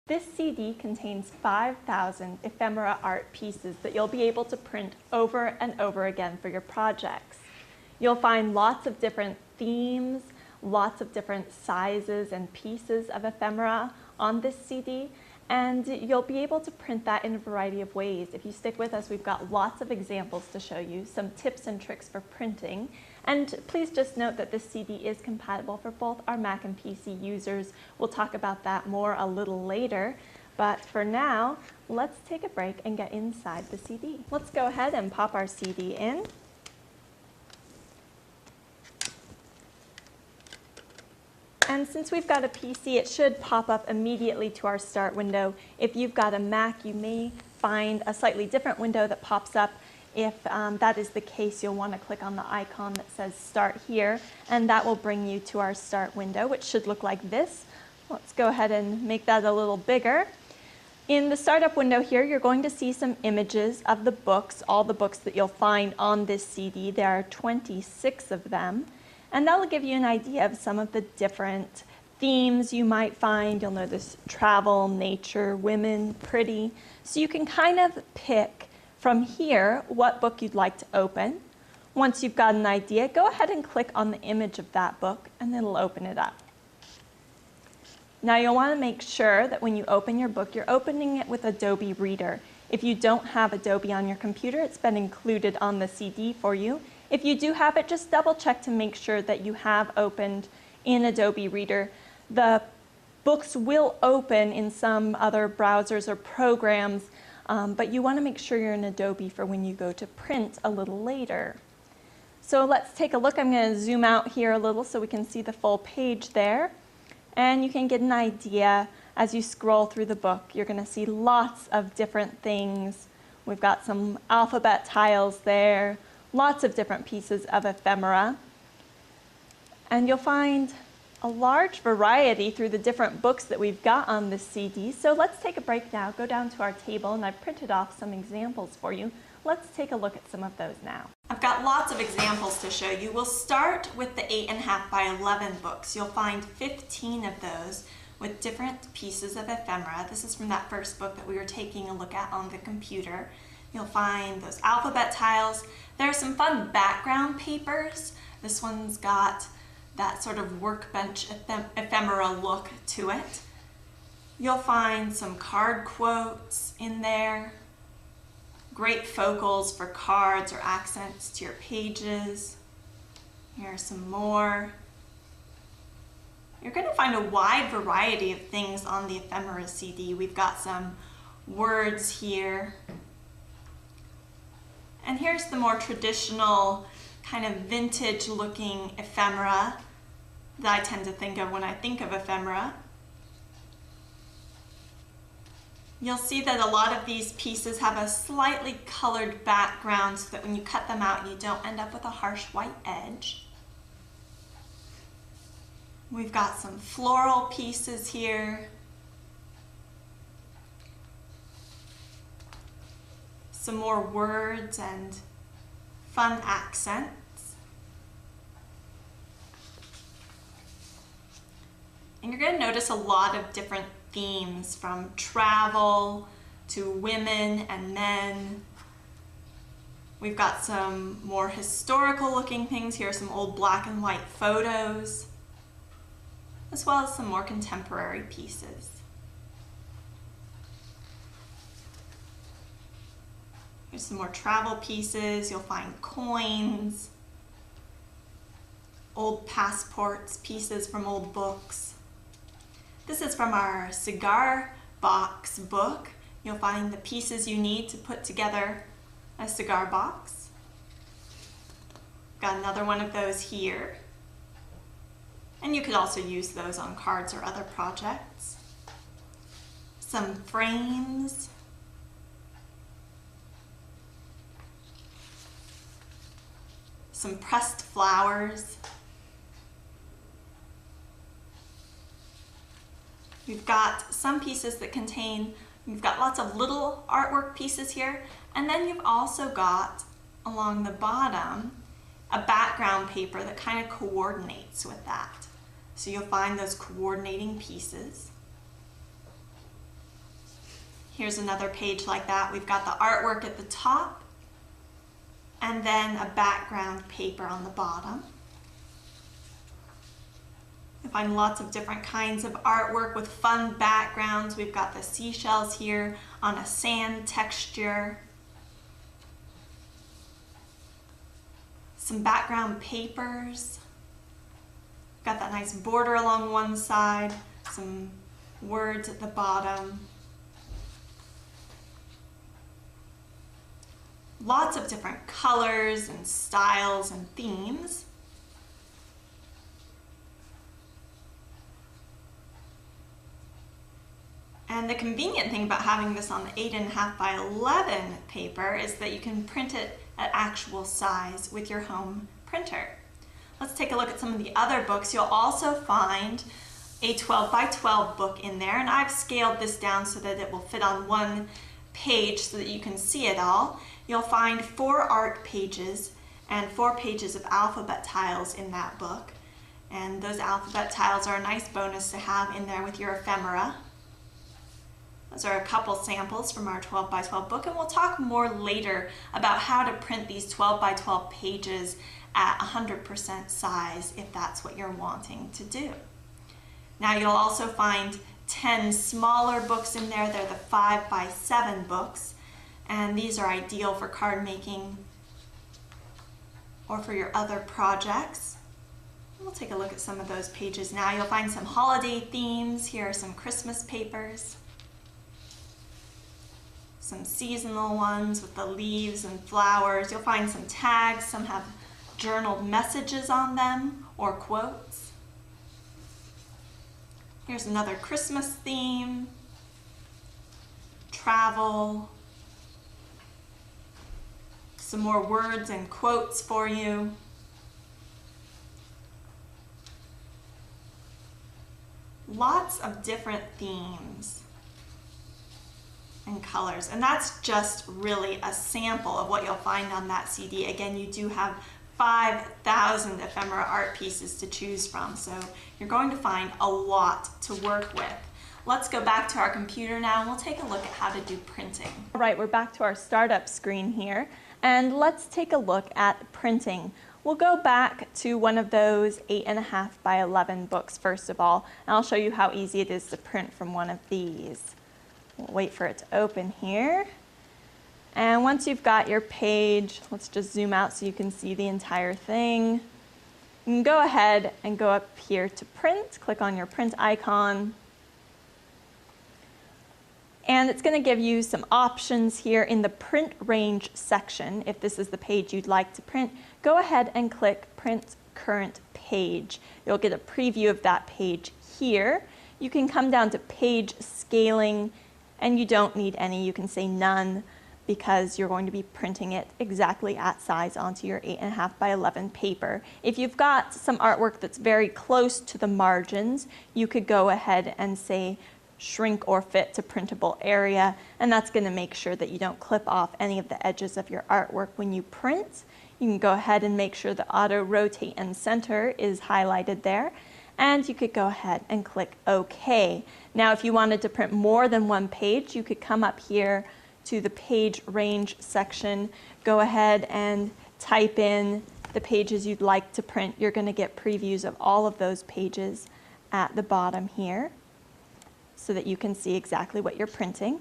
This CD contains 5,000 ephemera art pieces that you'll be able to print over and over again for your projects. You'll find lots of different themes, lots of different sizes and pieces of ephemera on this CD, and you'll be able to print that in a variety of ways. If you stick with us, we've got lots of examples to show you, some tips and tricks for printing. And please just note that this CD is compatible for both our Mac and PC users. We'll talk about that more a little later. But for now, let's take a break and get inside the CD. Let's go ahead and pop our CD in. And since we've got a PC, it should pop up immediately to our start window. If you've got a Mac, you may find a slightly different window that pops up. If that is the case, you'll want to click on the icon that says Start Here, and that will bring you to our start window, which should look like this. Let's go ahead and make that a little bigger. In the startup window here, you're going to see some images of the books, all the books that you'll find on this CD. There are 26 of them. And that will give you an idea of some of the different themes you might find. You'll notice travel, nature, women, pretty. So you can kind of pick from here what book you'd like to open. Once you've got an idea, go ahead and click on the image of that book and it'll open it up. Now you'll want to make sure that when you open your book, you're opening it with Adobe Reader. If you don't have Adobe on your computer, it's been included on the CD for you. If you do have it, just double check to make sure that you have opened in Adobe Reader. The books will open in some other browsers or programs, but you want to make sure you're in Adobe for when you go to print a little later. So let's take a look. I'm going to zoom out here a little so we can see the full page there. And you can get an idea as you scroll through the book. You're going to see lots of different things. We've got some alphabet tiles there. Lots of different pieces of ephemera. And you'll find a large variety through the different books that we've got on this CD. So let's take a break now, go down to our table, and I've printed off some examples for you. Let's take a look at some of those now. I've got lots of examples to show you. We'll start with the 8.5 by 11 books. You'll find 15 of those with different pieces of ephemera. This is from that first book that we were taking a look at on the computer. You'll find those alphabet tiles. There are some fun background papers. This one's got that sort of workbench ephemera look to it. You'll find some card quotes in there. Great focals for cards or accents to your pages. Here are some more. You're going to find a wide variety of things on the ephemera CD. We've got some words here. And here's the more traditional, kind of vintage looking ephemera that I tend to think of when I think of ephemera. You'll see that a lot of these pieces have a slightly colored background so that when you cut them out, you don't end up with a harsh white edge. We've got some floral pieces here. Some more words and fun accents. And you're going to notice a lot of different themes, from travel to women and men. We've got some more historical looking things. Here are some old black and white photos, as well as some more contemporary pieces. Here's some more travel pieces. You'll find coins, old passports, pieces from old books. This is from our cigar box book. You'll find the pieces you need to put together a cigar box. Got another one of those here. And you could also use those on cards or other projects. Some frames. Some pressed flowers. You've got some pieces that contain, you've got lots of little artwork pieces here, and then you've also got along the bottom a background paper that kind of coordinates with that. So you'll find those coordinating pieces. Here's another page like that. We've got the artwork at the top and then a background paper on the bottom. You'll find lots of different kinds of artwork with fun backgrounds. We've got the seashells here on a sand texture. Some background papers. Got that nice border along one side, some words at the bottom. Lots of different colors and styles and themes. And the convenient thing about having this on the 8.5 by 11 paper is that you can print it at actual size with your home printer. Let's take a look at some of the other books. You'll also find a 12 by 12 book in there, and I've scaled this down so that it will fit on one page so that you can see it all. You'll find 4 art pages and 4 pages of alphabet tiles in that book. And those alphabet tiles are a nice bonus to have in there with your ephemera. Those are a couple samples from our 12 by 12 book, and we'll talk more later about how to print these 12 by 12 pages at 100% size if that's what you're wanting to do. Now you'll also find 10 smaller books in there. They're the 5 by 7 books, and these are ideal for card making or for your other projects. We'll take a look at some of those pages now. You'll find some holiday themes. Here are some Christmas papers. Some seasonal ones with the leaves and flowers. You'll find some tags. Some have journaled messages on them or quotes. Here's another Christmas theme, travel, some more words and quotes for you. Lots of different themes and colors, and that's just really a sample of what you'll find on that CD. Again, you do have 5,000 ephemera art pieces to choose from, so you're going to find a lot to work with. Let's go back to our computer now and we'll take a look at how to do printing. All right, we're back to our startup screen here, and let's take a look at printing. We'll go back to one of those 8.5 by 11 books first of all, and I'll show you how easy it is to print from one of these. We'll wait for it to open here. And once you've got your page, let's just zoom out so you can see the entire thing. You can go ahead and go up here to print, click on your print icon. And it's going to give you some options here in the print range section. If this is the page you'd like to print, go ahead and click print current page. You'll get a preview of that page here. You can come down to page scaling, and you don't need any. You can say none, because you're going to be printing it exactly at size onto your 8.5 by 11 paper. If you've got some artwork that's very close to the margins, you could go ahead and say shrink or fit to printable area, and that's going to make sure that you don't clip off any of the edges of your artwork when you print. You can go ahead and make sure the auto rotate and center is highlighted there, and you could go ahead and click OK. Now if you wanted to print more than one page, you could come up here to the page range section, go ahead and type in the pages you'd like to print. You're going to get previews of all of those pages at the bottom here so that you can see exactly what you're printing.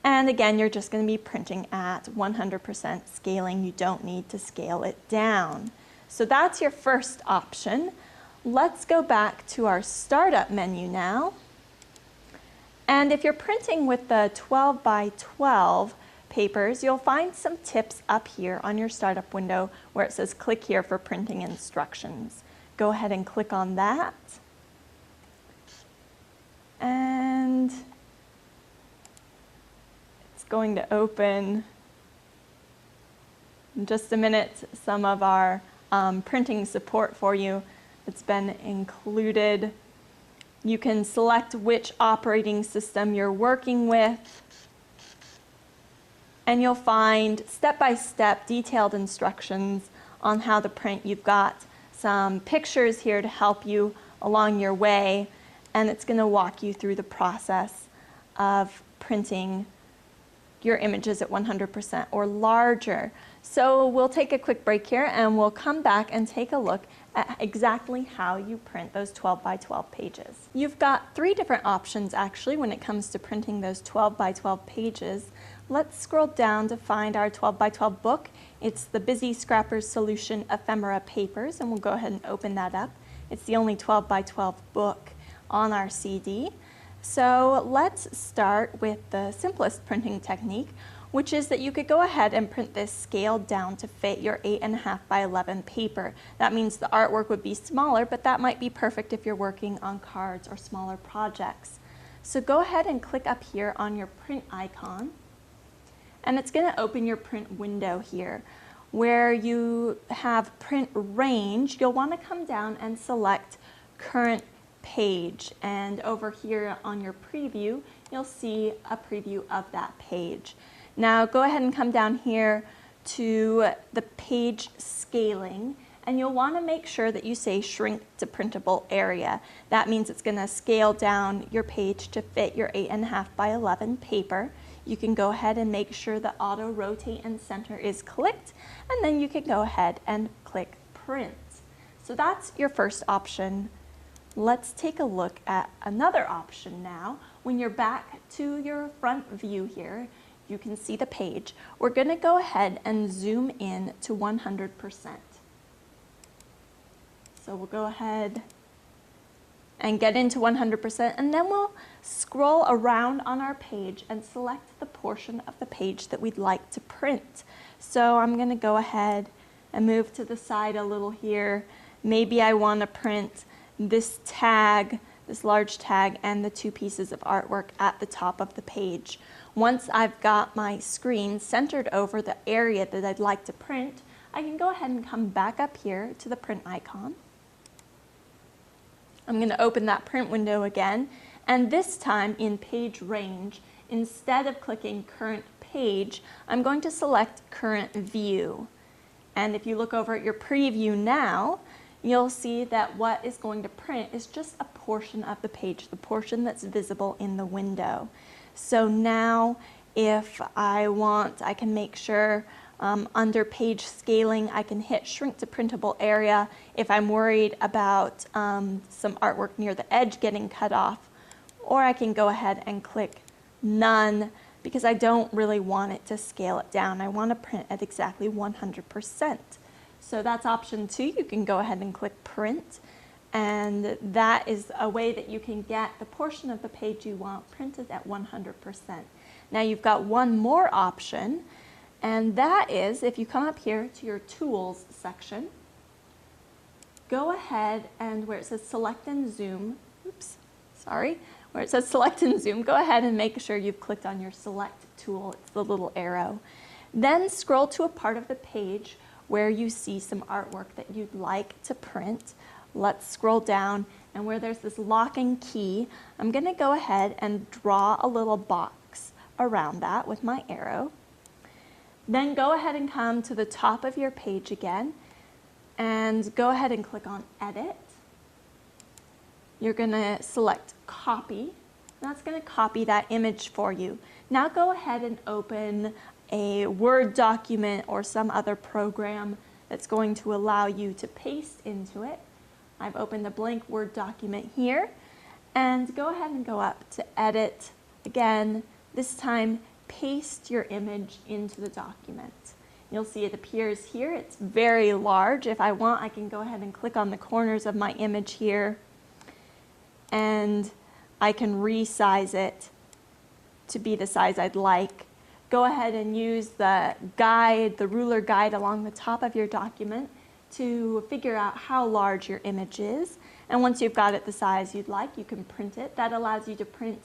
And again, you're just going to be printing at 100% scaling. You don't need to scale it down. So that's your first option. Let's go back to our startup menu now. And if you're printing with the 12 by 12 papers, you'll find some tips up here on your startup window where it says click here for printing instructions. Go ahead and click on that. And it's going to open in just a minute some of our printing support for you that's been included. You can select which operating system you're working with, and you'll find step-by-step detailed instructions on how to print. You've got some pictures here to help you along your way, and it's going to walk you through the process of printing your images at 100% or larger. So we'll take a quick break here and we'll come back and take a look at exactly how you print those 12 by 12 pages. You've got 3 different options actually when it comes to printing those 12 by 12 pages. Let's scroll down to find our 12 by 12 book. It's the Busy Scrappers Solution Ephemera Papers, and we'll go ahead and open that up. It's the only 12 by 12 book on our CD. So let's start with the simplest printing technique, which is that you could go ahead and print this scaled down to fit your 8.5 by 11 paper. That means the artwork would be smaller, but that might be perfect if you're working on cards or smaller projects. So go ahead and click up here on your print icon, and it's going to open your print window here. Where you have print range, you'll want to come down and select current page, and over here on your preview you'll see a preview of that page. Now go ahead and come down here to the page scaling, and you'll want to make sure that you say shrink to printable area. That means it's going to scale down your page to fit your 8.5 by 11 paper. You can go ahead and make sure the auto rotate and center is clicked, and then you can go ahead and click print. So that's your first option. Let's take a look at another option now. When you're back to your front view here, you can see the page. We're going to go ahead and zoom in to 100%. So we'll go ahead and get into 100%, and then we'll scroll around on our page and select the portion of the page that we'd like to print. So I'm going to go ahead and move to the side a little here. Maybe I want to print this tag, this large tag, and the 2 pieces of artwork at the top of the page. Once I've got my screen centered over the area that I'd like to print, I can go ahead and come back up here to the print icon. I'm going to open that print window again, and this time in page range, instead of clicking current page, I'm going to select current view. And if you look over at your preview now, you'll see that what is going to print is just a portion of the page, the portion that's visible in the window. So now if I want, I can make sure under page scaling, I can hit shrink to printable area if I'm worried about some artwork near the edge getting cut off, or I can go ahead and click none because I don't really want it to scale it down. I want to print at exactly 100%. So that's option 2. You can go ahead and click print, and that is a way that you can get the portion of the page you want printed at 100%. Now you've got one more option, and that is if you come up here to your tools section, go ahead and where it says select and zoom, where it says select and zoom, go ahead and make sure you've clicked on your select tool. It's the little arrow. Then scroll to a part of the page where you see some artwork that you'd like to print. Let's scroll down, and where there's this lock and key, I'm going to go ahead and draw a little box around that with my arrow. Then go ahead and come to the top of your page again and go ahead and click on edit. You're going to select copy, and that's going to copy that image for you. Now go ahead and open a Word document or some other program that's going to allow you to paste into it. I've opened a blank Word document here, and go ahead and go up to edit again. This time paste your image into the document. You'll see it appears here. It's very large. If I want, I can go ahead and click on the corners of my image here, and I can resize it to be the size I'd like. Go ahead and use the guide, the ruler guide along the top of your document to figure out how large your image is. And once you've got it the size you'd like, you can print it. That allows you to print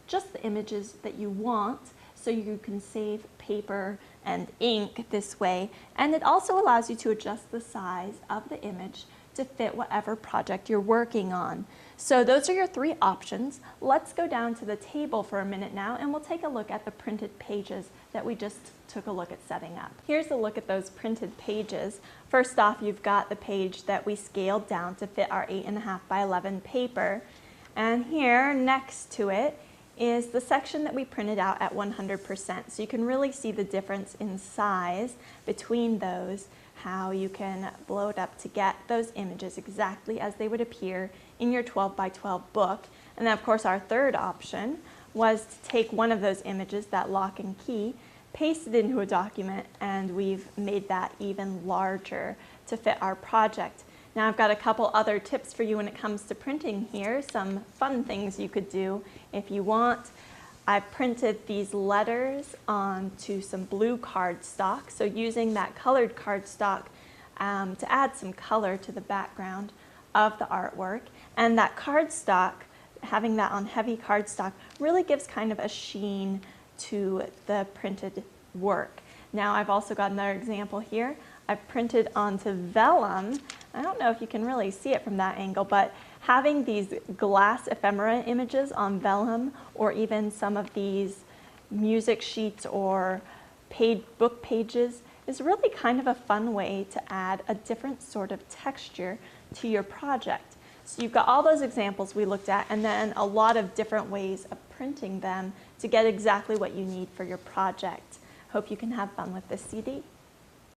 just the images that you want, so you can save paper and ink this way. And it also allows you to adjust the size of the image to fit whatever project you're working on. So those are your 3 options. Let's go down to the table for a minute now, and we'll take a look at the printed pages that we just took a look at setting up. Here's a look at those printed pages. First off, you've got the page that we scaled down to fit our 8.5 by 11 paper. And here next to it is the section that we printed out at 100%. So you can really see the difference in size between those, how you can blow it up to get those images exactly as they would appear in your 12 by 12 book. And then of course our third option was to take one of those images, that lock and key, paste it into a document, and we've made that even larger to fit our project. Now I've got a couple other tips for you when it comes to printing here, some fun things you could do if you want. I've printed these letters onto some blue cardstock, so using that colored cardstock to add some color to the background of the artwork. And that cardstock, having that on heavy cardstock, really gives kind of a sheen to the printed work. Now I've also got another example here. I've printed onto vellum. I don't know if you can really see it from that angle, but having these glass ephemera images on vellum, or even some of these music sheets or book pages, is really kind of a fun way to add a different sort of texture to your project. So you've got all those examples we looked at, and then a lot of different ways of printing them to get exactly what you need for your project. Hope you can have fun with this CD.